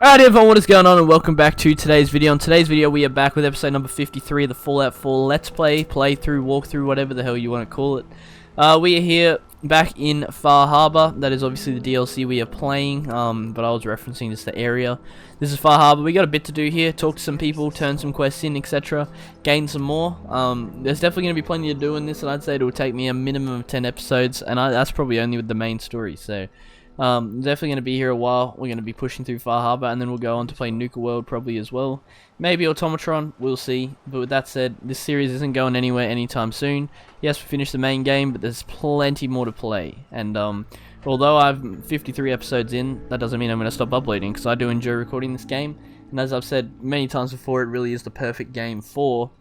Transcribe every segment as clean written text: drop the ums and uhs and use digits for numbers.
Alright everyone, what is going on, and welcome back to today's video. In today's video we are back with episode number 53 of the Fallout 4 Let's Play, playthrough, walkthrough, whatever the hell you want to call it. We are here back in Far Harbor. That is obviously the DLC we are playing, but I was referencing just the area. This is Far Harbor. We got a bit to do here, talk to some people, turn some quests in, etc. Gain some more. There's definitely going to be plenty to do in this, and I'd say it will take me a minimum of 10 episodes, and that's probably only with the main story, so... definitely going to be here a while. We're going to be pushing through Far Harbor, and then we'll go on to play Nuka World probably as well. Maybe Automatron, we'll see. But with that said, this series isn't going anywhere anytime soon. Yes, we finished the main game, but there's plenty more to play. And although I'm 53 episodes in, that doesn't mean I'm going to stop uploading, because I do enjoy recording this game. And as I've said many times before, it really is the perfect game for...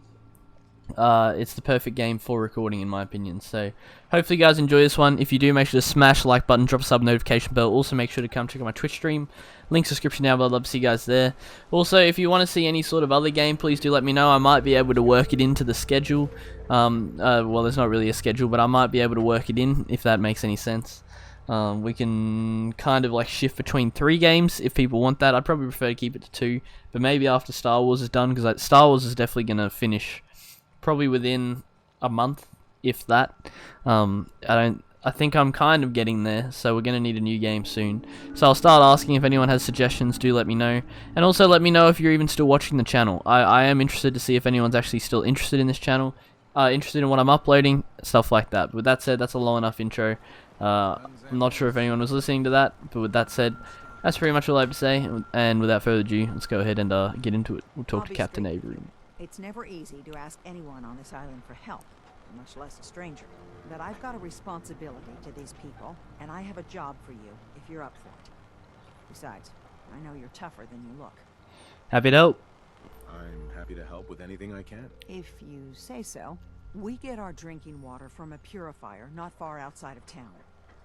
it's the perfect game for recording, in my opinion. So hopefully you guys enjoy this one. If you do, make sure to smash the like button, drop a sub, notification bell. Also make sure to come check out my Twitch stream, links description down below. I'd love to see you guys there. Also, if you want to see any sort of other game, please do let me know. I might be able to work it into the schedule. Well, there's not really a schedule, but I might be able to work it in, if that makes any sense. We can kind of like shift between 3 games if people want that. I'd probably prefer to keep it to 2, but maybe after Star Wars is done, because Star Wars is definitely going to finish probably within a month, if that. I think I'm kind of getting there, so we're going to need a new game soon. So I'll start asking if anyone has suggestions, do let me know. And also let me know if you're even still watching the channel. I am interested to see if anyone's actually still interested in this channel, interested in what I'm uploading, stuff like that. But with that said, that's a long enough intro. I'm not sure if anyone was listening to that, but with that said, that's pretty much all I have to say. And without further ado, let's go ahead and get into it. We'll talk to Captain Avery. It's never easy to ask anyone on this island for help, much less a stranger. But I've got a responsibility to these people, and I have a job for you, if you're up for it. Besides, I know you're tougher than you look. Happy to help. I'm happy to help with anything I can. If you say so. We get our drinking water from a purifier not far outside of town.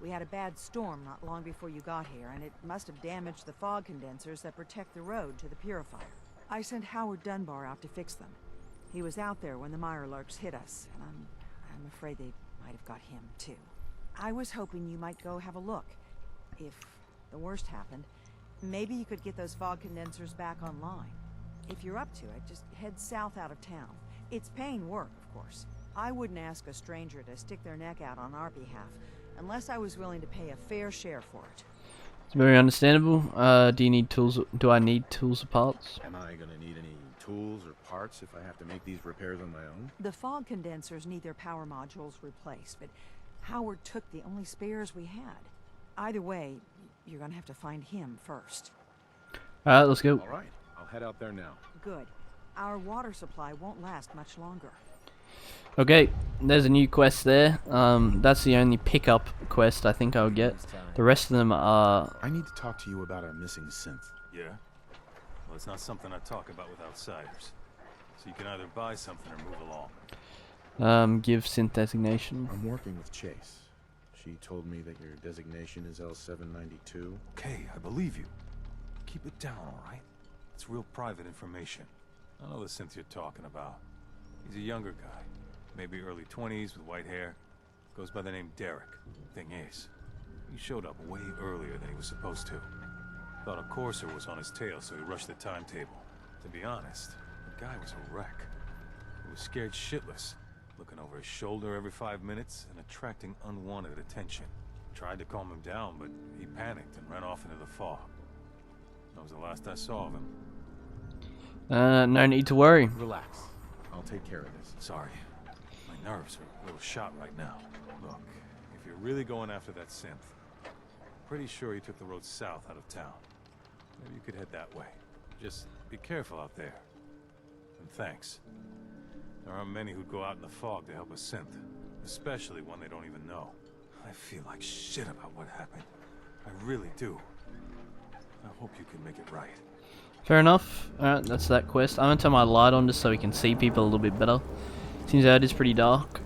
We had a bad storm not long before you got here, and it must have damaged the fog condensers that protect the road to the purifier. I sent Howard Dunbar out to fix them. He was out there when the Mirelurks hit us, and I'm afraid they might have got him, too. I was hoping you might go have a look. If the worst happened, maybe you could get those fog condensers back online. If you're up to it, just head south out of town. It's paying work, of course. I wouldn't ask a stranger to stick their neck out on our behalf, unless I was willing to pay a fair share for it. It's very understandable. Do you need tools? Do I need tools or parts? Am I gonna need any tools or parts if I have to make these repairs on my own? The fog condensers need their power modules replaced, but Howard took the only spares we had. Either way, you're gonna have to find him first. Alright, let's go. Alright, I'll head out there now. Good. Our water supply won't last much longer. Okay, there's a new quest there. That's the only pickup quest I think I'll get. The rest of them are... I need to talk to you about a missing synth. Yeah? Well, it's not something I talk about with outsiders. So you can either buy something or move along. Give synth designation. I'm working with Chase. She told me that your designation is L792. Okay, I believe you. Keep it down, alright? It's real private information. I know the synth you're talking about. He's a younger guy. Maybe early 20s with white hair. Goes by the name Derek. Thing is, he showed up way earlier than he was supposed to. Thought a courser was on his tail, so he rushed the timetable. To be honest, the guy was a wreck. He was scared shitless, looking over his shoulder every 5 minutes and attracting unwanted attention. Tried to calm him down, but he panicked and ran off into the fog. That was the last I saw of him. No need to worry. Relax. I'll take care of this. Sorry. My nerves are a little shot right now. Look, if you're really going after that synth, I'm pretty sure he took the road south out of town. Maybe you could head that way. Just be careful out there. And thanks. There aren't many who'd go out in the fog to help a synth, especially one they don't even know. I feel like shit about what happened. I really do. I hope you can make it right. Fair enough. Alright, that's that quest. I'm gonna turn my light on just so we can see people a little bit better. Seems out it is pretty dark.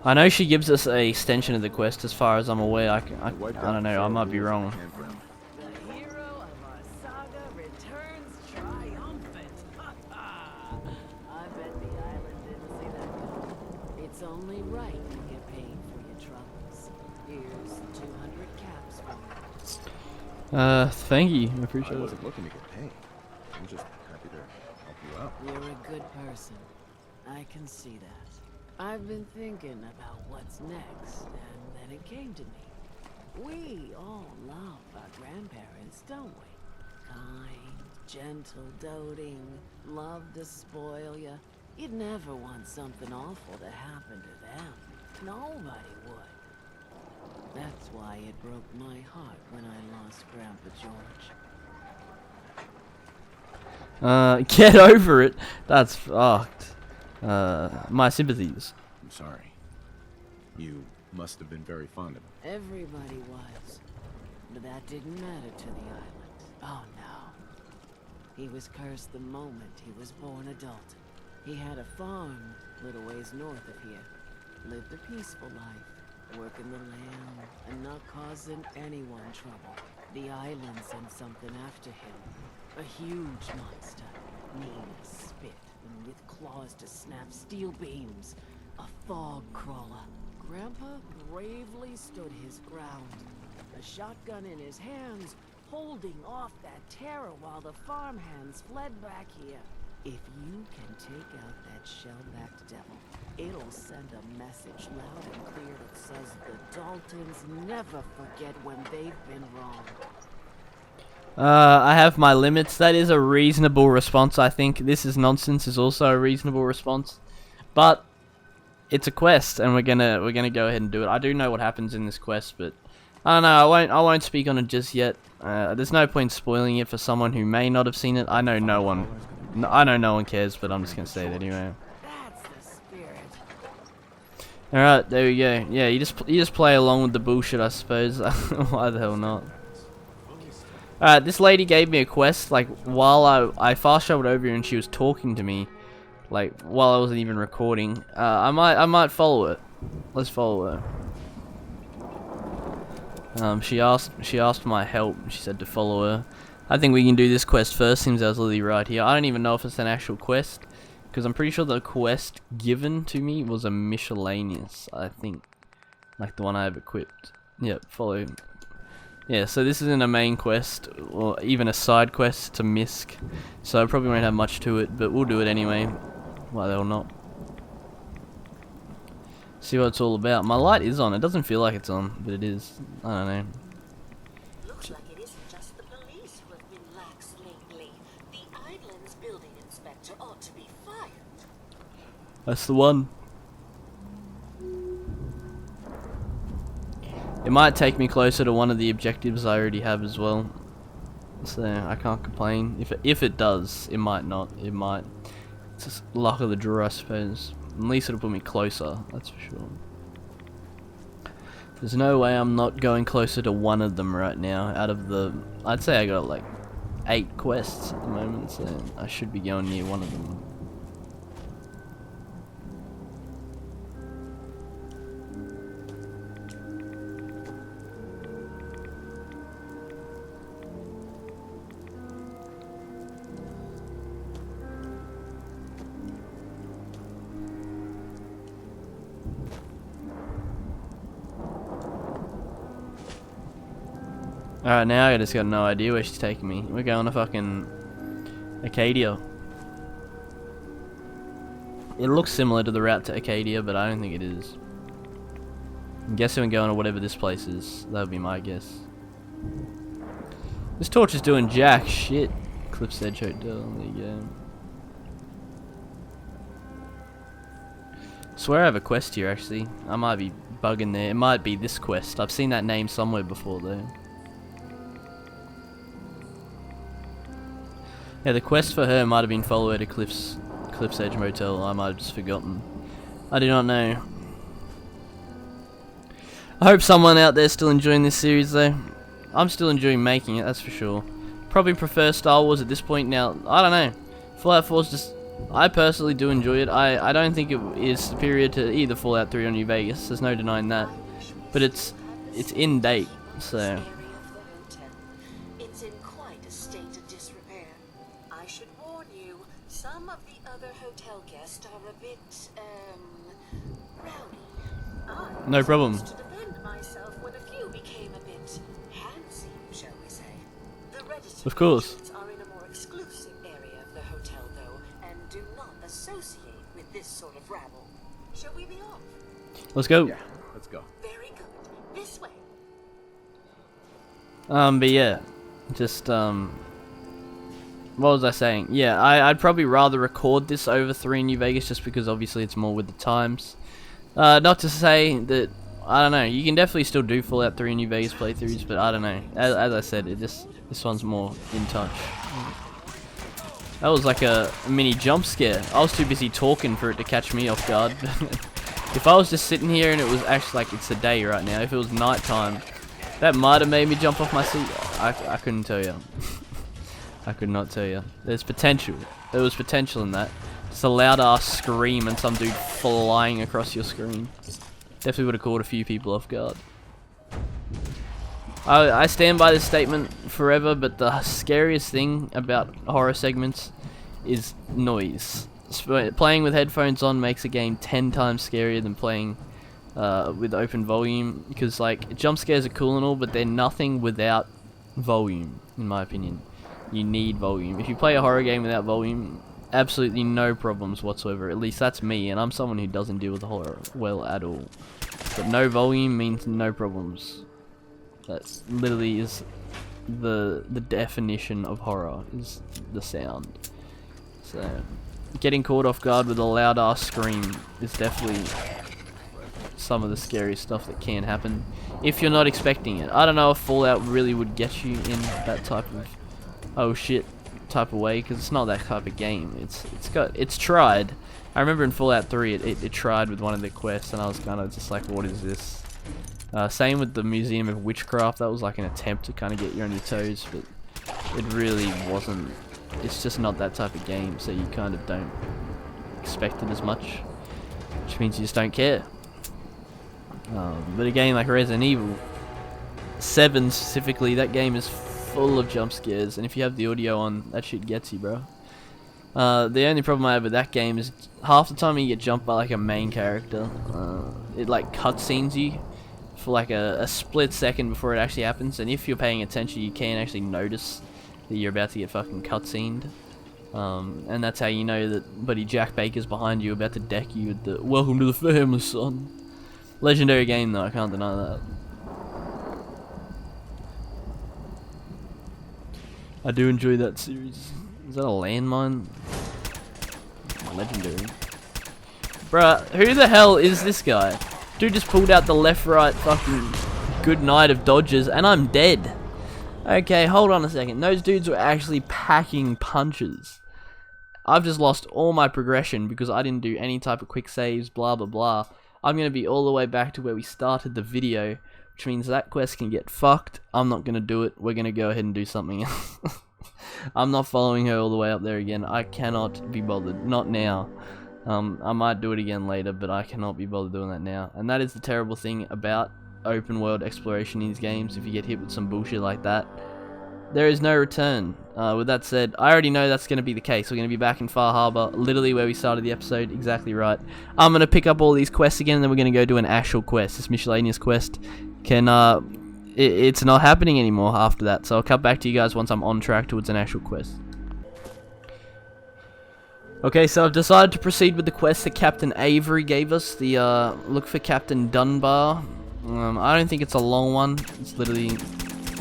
I know she gives us a extension of the quest as far as I'm aware. I don't know, I might be wrong. The hero of our saga returns triumphant. I bet the island didn't see that coming. It's only right you get paid for your troubles. Here's 200 caps for you. Thank you. I I appreciate it. wasn't looking to get paid. I'm just happy to help you out. You're a good person. I can see that. I've been thinking about what's next, and then it came to me. We all love our grandparents, don't we? Kind, gentle, doting, love to spoil you. You'd never want something awful to happen to them. Nobody would. That's why it broke my heart when I lost Grandpa George. Get over it. That's fucked. My sympathies. I'm sorry. You must have been very fond of him. Everybody was. But that didn't matter to the island. Oh no. He was cursed the moment he was born adult. He had a farm little ways north of here. Lived a peaceful life, working the land and not causing anyone trouble. The island sent something after him. A huge monster, mean as spit and with claws to snap steel beams. A fog crawler. Grandpa bravely stood his ground, a shotgun in his hands, holding off that terror while the farmhands fled back here. If you can take out that shell-backed devil, it'll send a message loud and clear that says the Daltons never forget when they've been wrong. I have my limits. That is a reasonable response, I think. This is nonsense is also a reasonable response. But it's a quest, and we're gonna go ahead and do it. I do know what happens in this quest, but I don't know. I won't speak on it just yet. There's no point spoiling it for someone who may not have seen it. I know no one cares, but I'm just gonna say it anyway. That's the spirit. All right, there we go. Yeah, you just play along with the bullshit, I suppose. Why the hell not? Alright, this lady gave me a quest, like, while I fast traveled over here and she was talking to me, like, while I wasn't even recording. I might follow it. Let's follow her. She asked my help. She said to follow her. I think we can do this quest first, since there's literally right here. I don't even know if it's an actual quest, because I'm pretty sure the quest given to me was a miscellaneous, I think. Like the one I have equipped. Yep, follow. Yeah, so this isn't a main quest, or even a side quest, it's a misc. So I probably won't have much to it, but we'll do it anyway. Why the hell not? See what it's all about. My light is on, it doesn't feel like it's on, but it is. I don't know. Looks like it isn't just the police who have been lax lately. The island's building inspector ought to be fired. That's the one. It might take me closer to one of the objectives I already have as well. So I can't complain. If it does, it might not. It might. It's just luck of the draw, I suppose. At least it'll put me closer, that's for sure. There's no way I'm not going closer to one of them right now. Out of the, I'd say I got like 8 quests at the moment, so I should be going near one of them. Alright, now I just got no idea where she's taking me. We're going to fucking Acadia. It looks similar to the route to Acadia, but I don't think it is. I'm guessing we're going to whatever this place is. That would be my guess. This torch is doing jack shit. Cliff's Edge Hotel, there you go. I swear I have a quest here actually. I might be bugging there. It might be this quest. I've seen that name somewhere before though. Yeah, the quest for her might have been follow her to Cliff's Edge Motel. I might have just forgotten. I do not know. I hope someone out there still enjoying this series though. I'm still enjoying making it, that's for sure. Probably prefer Star Wars at this point now. I don't know. Fallout 4's just... I personally do enjoy it. I don't think it is superior to either Fallout 3 or New Vegas. There's no denying that. But it's in date, so... It's in quite a state of disrepair. I should warn you, some of the other hotel guests are a bit, rowdy. No problem. To defend myself when a few became a bit handsy, shall we say. Of course. Patients are in a more exclusive area of the hotel, though, and do not associate with this sort of rabble. Shall we be off? Let's go. Yeah, let's go. Very good. This way. But yeah, just what was I saying? Yeah, I'd probably rather record this over 3 in New Vegas just because obviously it's more with the times. Not to say that, I don't know, you can definitely still do Fallout 3 in New Vegas playthroughs, but I don't know. As I said, this one's more in touch. That was like a mini jump scare. I was too busy talking for it to catch me off guard. If I was just sitting here and it was actually like it's the day right now, if it was nighttime, that might have made me jump off my seat. I couldn't tell you. I could not tell you. There's potential. There was potential in that. Just a loud ass scream and some dude flying across your screen. Definitely would have caught a few people off guard. I stand by this statement forever, but the scariest thing about horror segments is noise. Playing with headphones on makes a game 10 times scarier than playing with open volume, because like jump scares are cool and all, but they're nothing without volume, in my opinion. You need volume. If you play a horror game without volume, absolutely no problems whatsoever. At least that's me, and I'm someone who doesn't deal with horror well at all. But no volume means no problems. That literally is the definition of horror, is the sound. So getting caught off guard with a loud ass scream is definitely some of the scariest stuff that can happen if you're not expecting it. I don't know if Fallout really would get you in that type of oh shit type of way, because it's not that type of game. It's tried. I remember in Fallout 3 it tried with one of the quests, and I was kind of just like, what is this? Same with the Museum of Witchcraft. That was like an attempt to kind of get you on your toes, but it really wasn't. It's just not that type of game, so you kind of don't expect it as much, which means you just don't care. But a game like Resident Evil 7 specifically, that game is full of jump scares, and if you have the audio on, that shit gets you, bro. The only problem I have with that game is half the time you get jumped by like a main character. It like cutscenes you for like a split second before it actually happens, and if you're paying attention you can actually notice that you're about to get fucking cutscened. And that's how you know that buddy Jack Baker's behind you about to deck you with the "Welcome to the family, son." Legendary game though, I can't deny that. I do enjoy that series. Is that a landmine? Legendary. Bruh, who the hell is this guy? Dude just pulled out the left-right fucking good night of dodges, and I'm dead. Okay, hold on a second. Those dudes were actually packing punches. I've just lost all my progression because I didn't do any type of quick saves, blah blah blah. I'm going to be all the way back to where we started the video, which means that quest can get fucked. I'm not going to do it. We're going to go ahead and do something else. I'm not following her all the way up there again. I cannot be bothered. Not now. I might do it again later, but I cannot be bothered doing that now. And that is the terrible thing about open world exploration in these games. If you get hit with some bullshit like that, there is no return. With that said, I already know that's going to be the case. We're going to be back in Far Harbor, literally where we started the episode. Exactly right. I'm going to pick up all these quests again, and then we're going to go do an actual quest. This miscellaneous quest it's not happening anymore after that. So I'll cut back to you guys once I'm on track towards an actual quest. Okay, so I've decided to proceed with the quest that Captain Avery gave us. The look for Captain Dunbar. I don't think it's a long one. It's literally,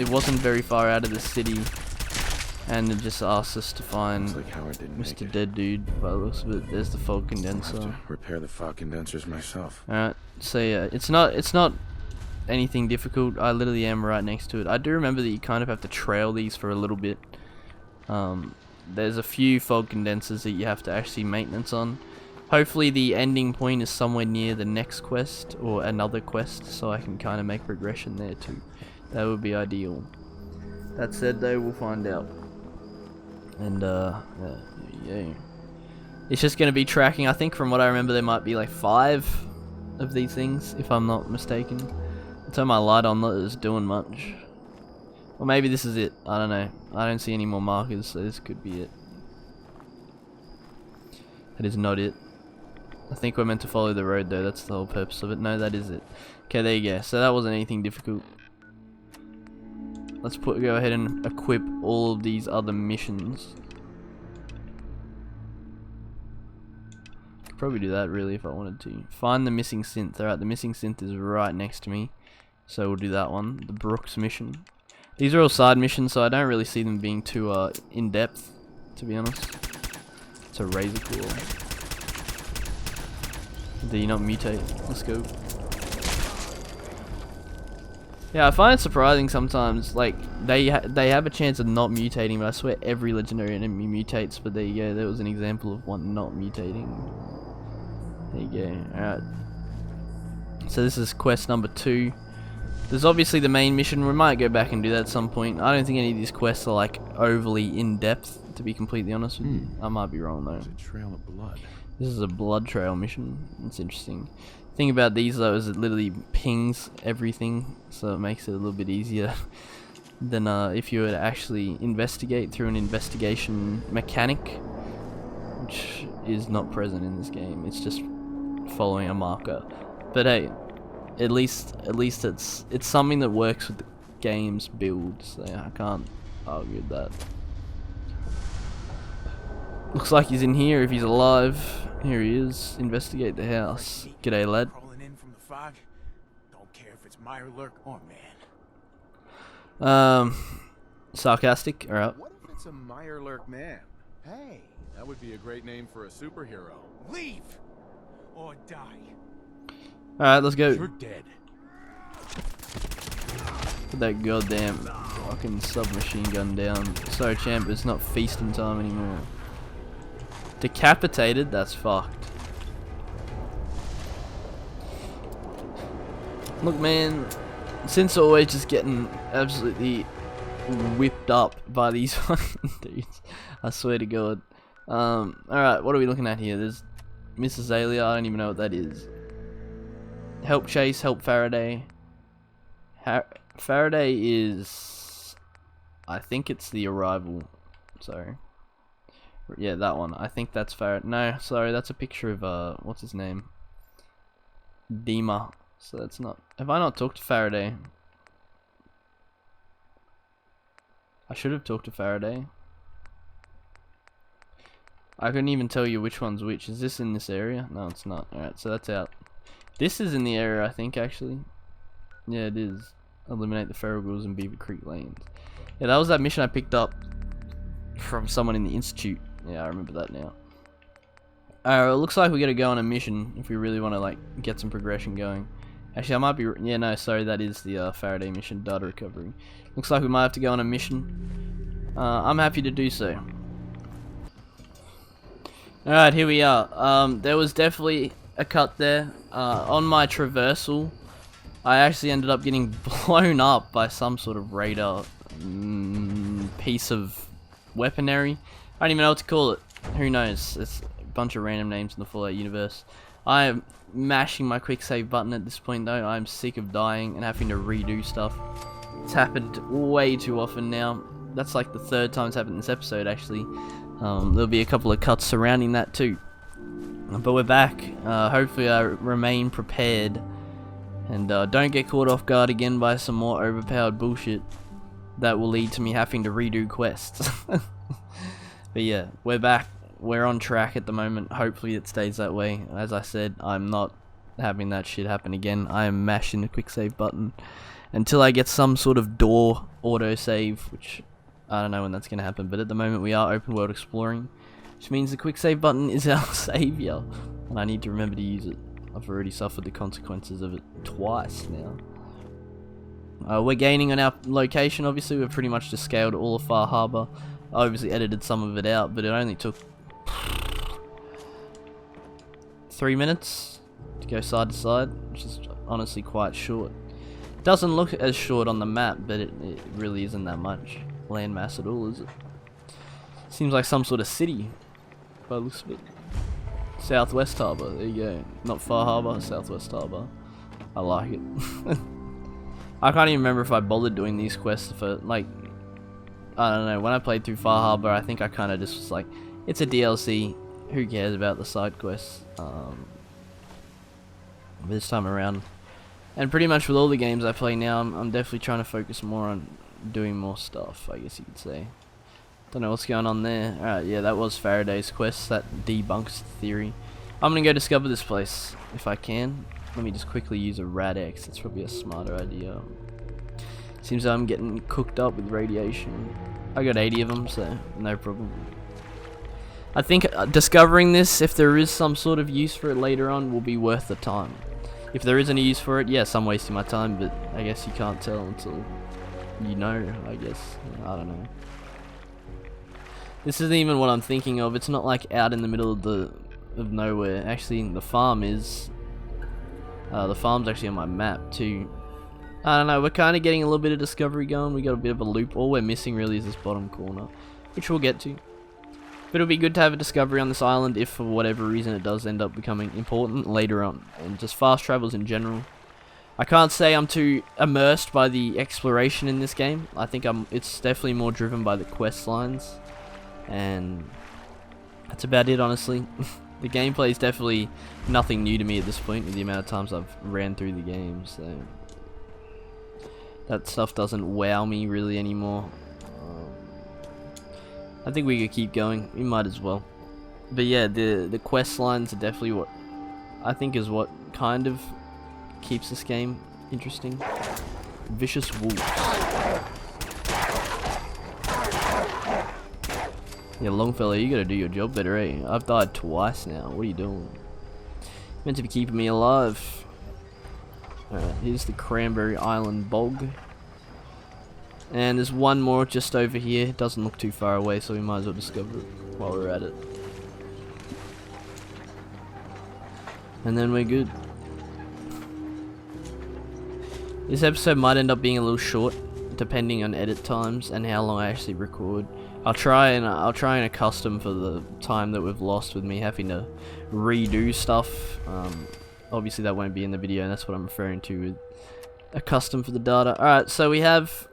it wasn't very far out of the city, and it just asked us to find Like Howard didn't Mr. Dead Dude. By the looks of it, there's the fog I'll condenser. have to repair the fog condensers myself. Alright, so yeah, it's not anything difficult. I literally am right next to it. I do remember that you kind of have to trail these for a little bit. There's a few fog condensers that you have to actually maintenance on. Hopefully the ending point is somewhere near the next quest or another quest, so I can kind of make progression there too. That would be ideal. That said though, we'll find out. And yeah. It's just going to be tracking. I think from what I remember there might be like 5 of these things, if I'm not mistaken. I'll turn my light on, not that it's doing much. Or maybe this is it. I don't know. I don't see any more markers, so this could be it. That is not it. I think we're meant to follow the road though. That's the whole purpose of it. No, that is it. Okay, there you go. So that wasn't anything difficult. let's go ahead and equip all of these other missions. Could probably do that really if I wanted to. Find the missing synth. Alright, the missing synth is right next to me, so we'll do that one. The Brooks mission. These are all side missions, so I don't really see them being too in depth, to be honest. It's a razor claw. Do you not mutate? Let's go. Yeah, I find it surprising sometimes. Like they have a chance of not mutating, but I swear every legendary enemy mutates. But there you go. There was an example of one not mutating. There you go. All right. So this is quest number 2. There's obviously the main mission. We might go back and do that at some point. I don't think any of these quests are like overly in depth, to be completely honest with you. I might be wrong though. There's a trail of blood. This is a blood trail mission. It's interesting. The thing about these though is it literally pings everything, so it makes it a little bit easier than if you were to actually investigate through an investigation mechanic, which is not present in this game. It's just following a marker. But hey, at least it's something that works with the game's build, so I can't argue with that. Looks like he's in here if he's alive. Here he is. Investigate the house. G'day, lad. Crawling in from the fog. Don't care if it's Mirelurk or man. Sarcastic. Alright. What if it's a Mirelurk man? Hey, that would be a great name for a superhero. Leave or die. Alright, let's go. You're dead. Put that goddamn fucking submachine gun down. Sorry, champ, it's not feasting time anymore. Decapitated? That's fucked. Look, man, since always just getting absolutely whipped up by these fucking dudes. I swear to God. Alright, what are we looking at here? There's Miss Azalea. I don't even know what that is. Help Chase, help Faraday. Faraday is... I think it's the arrival. Sorry. Yeah, that one. I think that's Faraday. No, sorry, that's a picture of, what's his name? DIMA. So that's not... Have I not talked to Faraday? I should have talked to Faraday. I couldn't even tell you which one's which. Is this in this area? No, it's not. Alright, so that's out. This is in the area, I think, actually. Yeah, it is. Eliminate the feral ghouls in Beaver Creek Lanes. Yeah, that was that mission I picked up from someone in the Institute. Yeah, I remember that now. It looks like we gotta go on a mission if we really want to, like, get some progression going. Actually, I might be... Yeah, no, sorry, that is the Faraday mission, data recovery. Looks like we might have to go on a mission. I'm happy to do so. Alright, here we are. There was definitely a cut there. On my traversal, I actually ended up getting blown up by some sort of radar piece of weaponry. I don't even know what to call it. Who knows? It's a bunch of random names in the Fallout universe. I am mashing my quick save button at this point though. I'm sick of dying and having to redo stuff. It's happened way too often now. That's like the 3rd time it's happened in this episode actually. There'll be a couple of cuts surrounding that too. But we're back. Hopefully I remain prepared and don't get caught off guard again by some more overpowered bullshit that will lead to me having to redo quests. But yeah, we're back. We're on track at the moment. Hopefully it stays that way. As I said, I'm not having that shit happen again. I am mashing the quick save button until I get some sort of door autosave, which I don't know when that's going to happen. But at the moment we are open world exploring, which means the quick save button is our savior, and I need to remember to use it. I've already suffered the consequences of it twice now. We're gaining on our location. Obviously, we've pretty much just scaled all of Far Harbor. I obviously edited some of it out, but it only took 3 minutes to go side to side, which is honestly quite short. It doesn't look as short on the map, but it really isn't that much landmass at all, is it? Seems like some sort of city by the looks of it. Southwest Harbor, there you go. Not Far Harbor, Southwest Harbor. I like it. I can't even remember if I bothered doing these quests for, like, I don't know, when I played through Far Harbor, I think I kind of just was like, it's a DLC, who cares about the side quests, this time around. And pretty much with all the games I play now, I'm definitely trying to focus more on doing more stuff, I guess you could say. Don't know what's going on there. Alright, yeah, that was Faraday's quest. That debunks the theory. I'm gonna go discover this place, if I can. Let me just quickly use a Rad-X. That's probably a smarter idea. Seems like I'm getting cooked up with radiation. I got 80 of them, so no problem. I think discovering this, if there is some sort of use for it later on, will be worth the time. If there is any use for it, yes, I'm wasting my time, but I guess you can't tell until you know, I guess. I don't know. This isn't even what I'm thinking of. It's not like out in the middle of nowhere. Actually, the farm is. The farm's actually on my map too. I don't know. We're kind of getting a little bit of discovery going. We got a bit of a loop. All we're missing really is this bottom corner, which we'll get to. But it'll be good to have a discovery on this island if for whatever reason it does end up becoming important later on. And just fast travels in general. I can't say I'm too immersed by the exploration in this game. I think it's definitely more driven by the quest lines. And that's about it, honestly. The gameplay is definitely nothing new to me at this point with the amount of times I've ran through the game. So that stuff doesn't wow me really anymore. I think we could keep going. We might as well. But yeah, the quest lines are definitely what I think is what kind of keeps this game interesting. Vicious wolves. Yeah, Longfellow, you gotta do your job better, eh? I've died twice now. What are you doing? Meant to be keeping me alive. Alright, here's the Cranberry Island Bog. And there's one more just over here. It doesn't look too far away, so we might as well discover it while we're at it. And then we're good. This episode might end up being a little short, depending on edit times and how long I actually record. I'll try and accustom for the time that we've lost with me having to redo stuff. Obviously that won't be in the video, and that's what I'm referring to with accustom for the data. Alright, so we have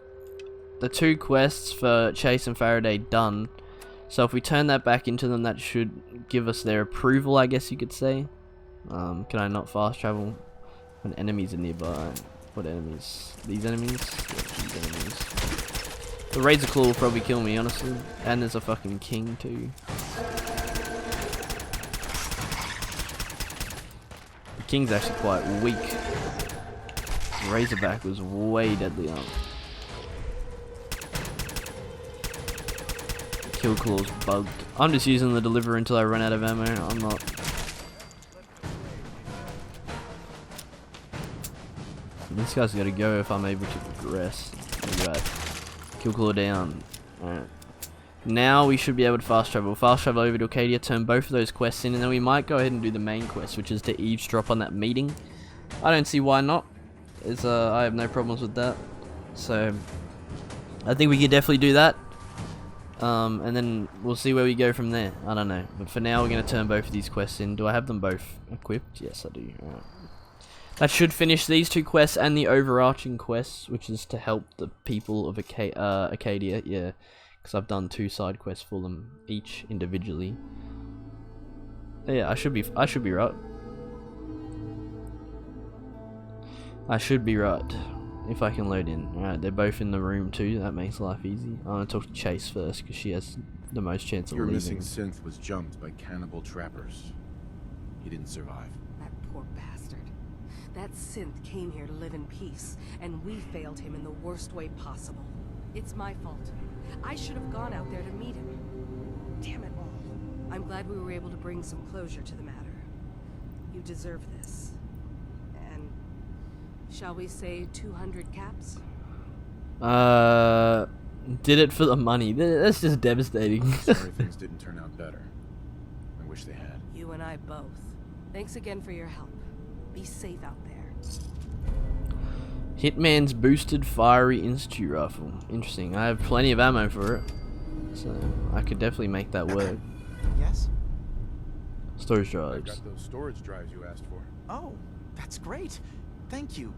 the 2 quests for Chase and Faraday done. So if we turn that back into them, that should give us their approval, I guess you could say. Can I not fast travel when enemies are nearby? What enemies? These enemies? Yeah, these enemies. The Razor Claw will probably kill me, honestly. And there's a fucking king too. The king's actually quite weak. Razorback was way deadlier. Kill Claw's bugged. I'm just using the deliver until I run out of ammo. I'm not. This guy's gotta go if I'm able to progress. Alright. Kill Claw down. Alright. Now we should be able to fast travel. Fast travel over to Acadia, turn both of those quests in, and then we might go ahead and do the main quest, which is to eavesdrop on that meeting. I don't see why not. I have no problems with that. So I think we could definitely do that. And then we'll see where we go from there. I don't know. But for now, we're going to turn both of these quests in. Do I have them both equipped? Yes, I do. Alright. That should finish these 2 quests and the overarching quests, which is to help the people of Acadia. Yeah, because I've done 2 side quests for them each individually. Yeah, I should be right. I should be right. If I can load in. Alright, they're both in the room too. That makes life easy. I'm gonna talk to Chase first because she has the most chance of Your leaving. missing synth was jumped by cannibal trappers. He didn't survive. That poor bastard. That synth came here to live in peace, and we failed him in the worst way possible. It's my fault. I should have gone out there to meet him. Damn it all. I'm glad we were able to bring some closure to the matter. You deserve this. And shall we say 200 caps? Did it for the money. That's just devastating. Sorry things didn't turn out better. I wish they had. You and I both. Thanks again for your help. Be safe out there. Hitman's boosted fiery institute rifle. Interesting. I have plenty of ammo for it, so I could definitely make that work. Yes? Storage I drives. got those storage drives you asked for. Oh, that's great. Thank you.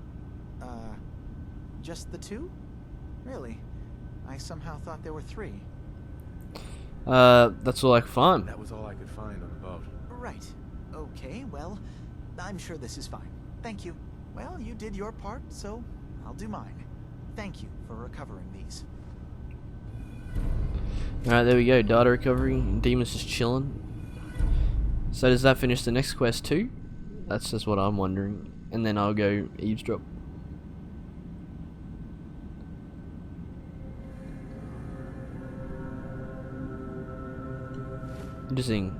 Just the 2? Really? I somehow thought there were 3. That's all I could find. That was all I could find on the boat. Right. Okay, well, I'm sure this is fine. Thank you. Well, you did your part, so I'll do mine. Thank you for recovering these. Alright, there we go. Data recovery. Demon's just chilling. So does that finish the next quest too? That's just what I'm wondering. And then I'll go eavesdrop. Interesting.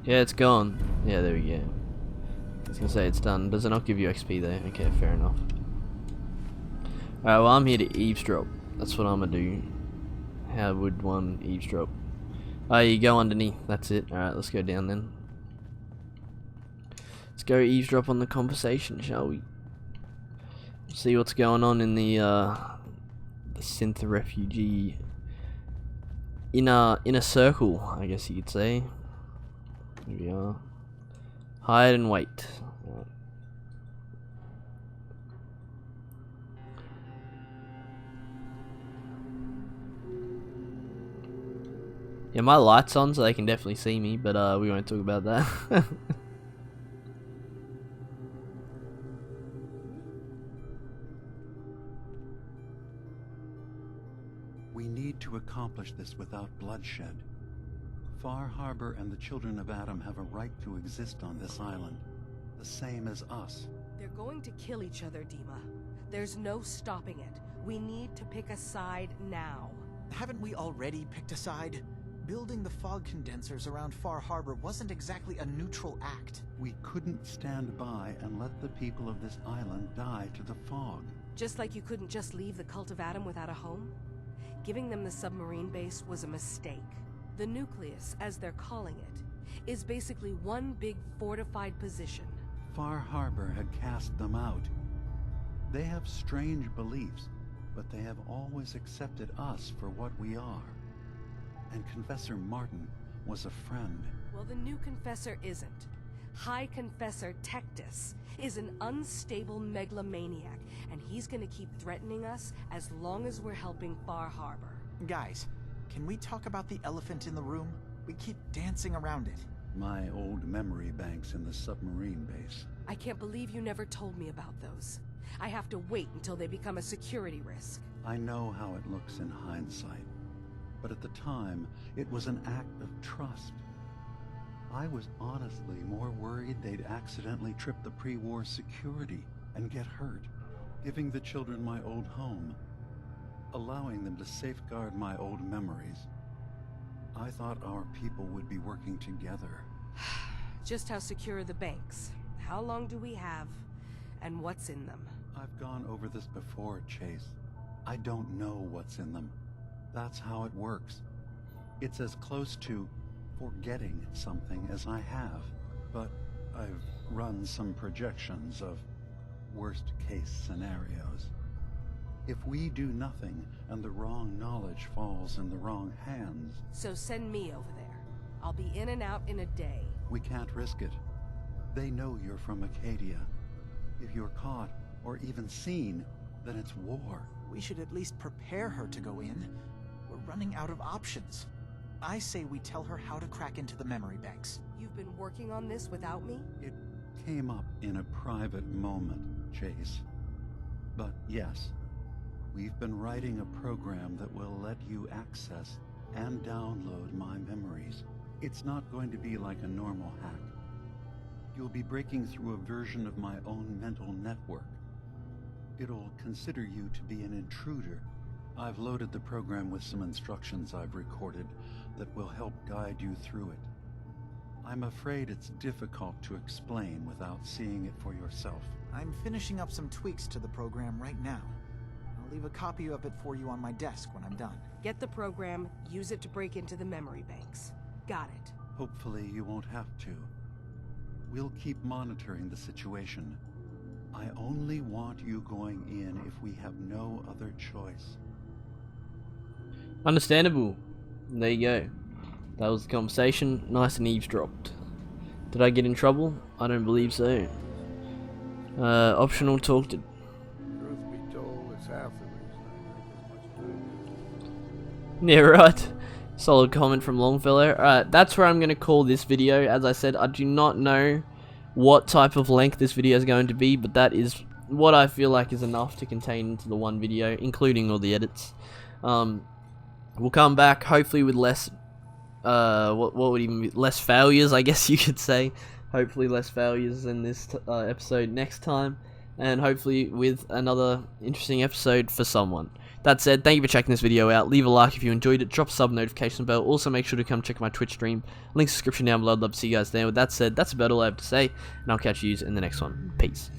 Yeah, it's gone. Yeah, there we go. I was gonna say it's done. Does it not give you XP though? Okay, fair enough. Alright, well I'm here to eavesdrop. That's what I'm gonna do. How would one eavesdrop? Oh, you go underneath. That's it. Alright, let's go down then. Let's go eavesdrop on the conversation, shall we? See what's going on in the synth refugee inner circle, I guess you could say. Here we are. Hide and wait. Right. Yeah, my light's on so they can definitely see me, but we won't talk about that. We need to accomplish this without bloodshed. Far Harbor and the children of Adam have a right to exist on this island, the same as us. They're going to kill each other, DIMA. There's no stopping it. We need to pick a side now. Haven't we already picked a side? Building the fog condensers around Far Harbor wasn't exactly a neutral act. We couldn't stand by and let the people of this island die to the fog. Just like you couldn't just leave the Cult of Adam without a home? Giving them the submarine base was a mistake. The nucleus, as they're calling it, is basically one big fortified position. Far Harbor had cast them out. They have strange beliefs, but they have always accepted us for what we are. And Confessor Martin was a friend. Well, the new Confessor isn't. High Confessor Tectus is an unstable megalomaniac, and he's gonna keep threatening us as long as we're helping Far Harbor. Guys, can we talk about the elephant in the room? We keep dancing around it. My old memory banks in the submarine base. I can't believe you never told me about those. I have to wait until they become a security risk. I know how it looks in hindsight, but at the time, it was an act of trust. I was honestly more worried they'd accidentally trip the pre-war security and get hurt, giving the children my old home, allowing them to safeguard my old memories. I thought our people would be working together. Just how secure are the banks? How long do we have? And what's in them? I've gone over this before, Chase. I don't know what's in them. That's how it works. It's as close to forgetting something as I have. But I've run some projections of worst-case scenarios. If we do nothing and the wrong knowledge falls in the wrong hands... So send me over there. I'll be in and out in a day. We can't risk it. They know you're from Acadia. If you're caught, or even seen, then it's war. We should at least prepare her to go in. We're running out of options. I say we tell her how to crack into the memory banks. You've been working on this without me? It came up in a private moment, Chase. But yes, we've been writing a program that will let you access and download my memories. It's not going to be like a normal hack. You'll be breaking through a version of my own mental network. It'll consider you to be an intruder. I've loaded the program with some instructions I've recorded that will help guide you through it. I'm afraid it's difficult to explain without seeing it for yourself. I'm finishing up some tweaks to the program right now. I'll leave a copy of it for you on my desk when I'm done. Get the program, use it to break into the memory banks. Got it. Hopefully you won't have to. We'll keep monitoring the situation. I only want you going in if we have no other choice. Understandable. There you go. That was the conversation. Nice and eavesdropped. Did I get in trouble? I don't believe so. Optional talk to... Truth be told, it's half the reason I drink as much as I do. Yeah, right. Solid comment from Longfellow. Alright, that's where I'm going to call this video. As I said, I do not know what type of length this video is going to be, but that is what I feel like is enough to contain into the one video, including all the edits. We'll come back hopefully with less, what would even be, less failures, I guess you could say. Hopefully less failures than this episode next time, and hopefully with another interesting episode for someone. That said, thank you for checking this video out. Leave a like if you enjoyed it, drop a sub, notification bell. Also make sure to come check my Twitch stream. Link in the description down below. I'd love to see you guys there. With that said, that's about all I have to say, and I'll catch you in the next one. Peace.